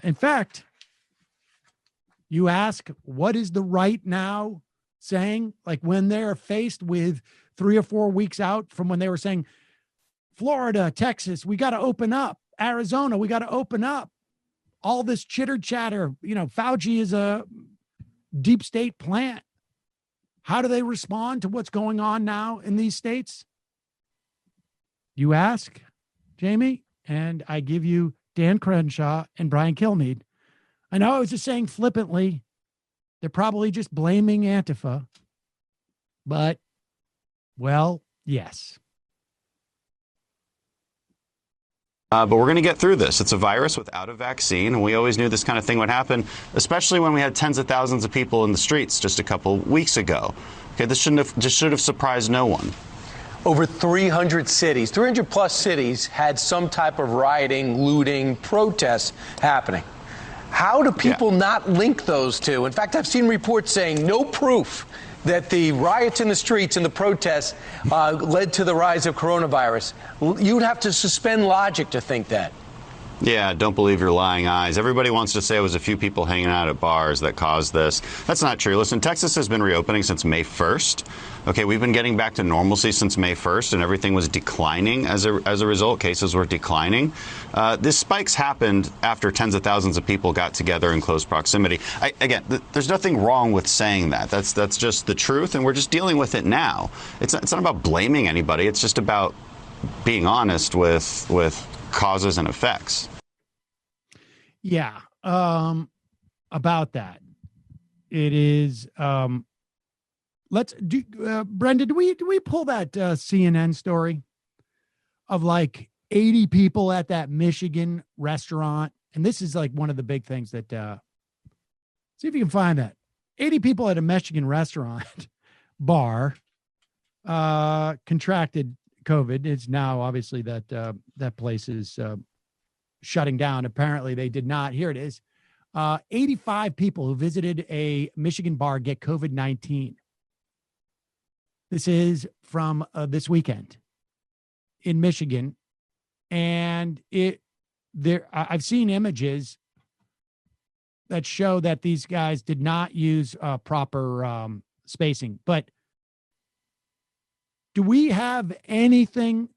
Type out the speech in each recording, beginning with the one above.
In fact, you ask, what is the right now saying? Like when they're faced with 3 or 4 weeks out from when they were saying, Florida, Texas, we got to open up. Arizona, we got to open up. All this chitter chatter, Fauci is a deep state plant. How do they respond to what's going on now in these states? You ask, Jamie, and I give you Dan Crenshaw and Brian Kilmeade. I know I was just saying flippantly, they're probably just blaming Antifa, but, well, yes. But we're going to get through this. It's a virus without a vaccine, and we always knew this kind of thing would happen, especially when we had tens of thousands of people in the streets just a couple weeks ago. Okay, this should have surprised no one. Over 300 cities, 300 plus cities had some type of rioting, looting, protests happening. How do people not link those two? In fact, I've seen reports saying no proof that the riots in the streets and the protests led to the rise of coronavirus. You'd have to suspend logic to think that. Yeah, don't believe your lying eyes. Everybody wants to say it was a few people hanging out at bars that caused this. That's not true. Listen, Texas has been reopening since May 1st. Okay, we've been getting back to normalcy since May 1st, and everything was declining as a result. Cases were declining. This spikes happened after tens of thousands of people got together in close proximity. There's nothing wrong with saying that. That's just the truth, and we're just dealing with it now. It's not about blaming anybody. It's just about being honest with causes and effects. Yeah, about that. It is. Let's do, Brenda. Do we pull that CNN story of like 80 people at that Michigan restaurant? And this is like one of the big things that. See if you can find that. 80 people at a Michigan restaurant bar contracted COVID. It's now obviously that place is shutting down. Apparently they did not. Here it is. 85 people who visited a Michigan bar get COVID-19. This is from this weekend in Michigan. And I've seen images that show that these guys did not use proper spacing. But do we have anything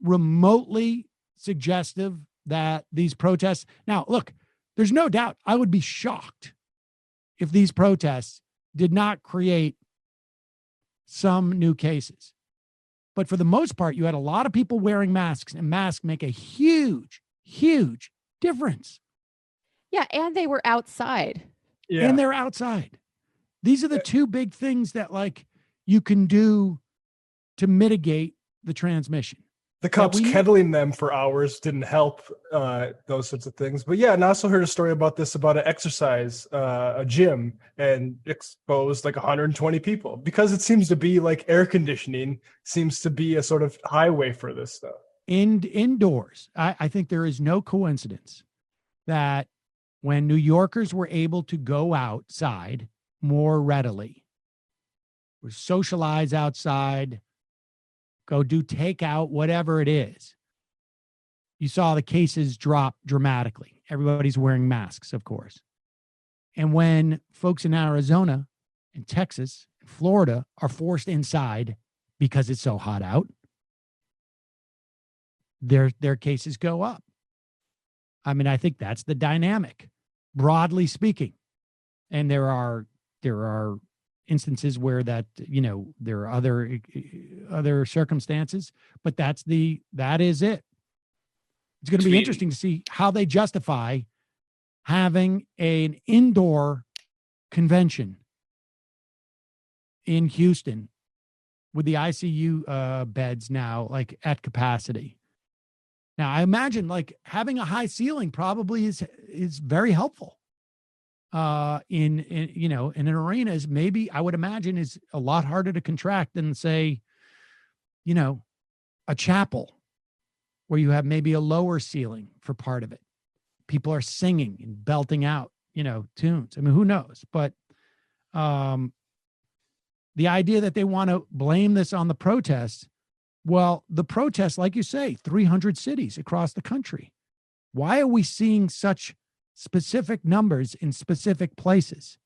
remotely suggestive that these protests? Now, look, there's no doubt I would be shocked if these protests did not create some new cases. But for the most part, you had a lot of people wearing masks, and masks make a huge, huge difference. Yeah, and they were outside. Yeah. And they're outside. These are the two big things that like you can do to mitigate the transmission. The cops kettling them for hours didn't help those sorts of things. But yeah, and I also heard a story about this, about an exercise, a gym, and exposed like 120 people, because it seems to be like air conditioning seems to be a sort of highway for this stuff. Indoors, I think there is no coincidence that when New Yorkers were able to go outside more readily, or socialize outside, go do takeout, whatever it is, you saw the cases drop dramatically. Everybody's wearing masks, of course. And when folks in Arizona and Texas and Florida are forced inside because it's so hot out, their cases go up. I mean, I think that's the dynamic, broadly speaking. And there are instances where that, there are other circumstances, but that is it. It's going to be interesting to see how they justify having an indoor convention in Houston with the ICU beds now like at capacity. Now, I imagine like having a high ceiling probably is very helpful. In an arena is maybe, I would imagine, is a lot harder to contract than say, a chapel where you have maybe a lower ceiling for part of it. People are singing and belting out, tunes. I mean, who knows? But the idea that they want to blame this on the protests Well, the protests, like you say, 300 cities across the country. Why are we seeing such specific numbers in specific places?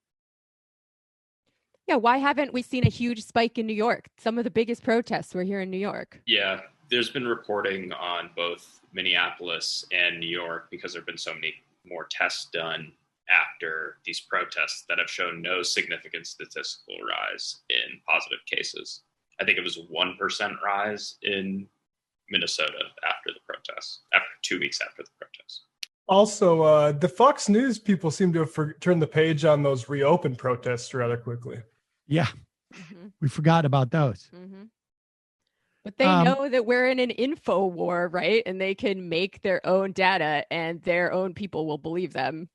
Yeah, why haven't we seen a huge spike in New York? Some of the biggest protests were here in New York. Yeah, there's been reporting on both Minneapolis and New York because there have been so many more tests done after these protests that have shown no significant statistical rise in positive cases. I think it was 1% rise in Minnesota after the protests, after 2 weeks after the protests. Also, the Fox News people seem to have turned the page on those reopen protests rather quickly. Yeah, we forgot about those. But they know that we're in an info war, right? And they can make their own data and their own people will believe them.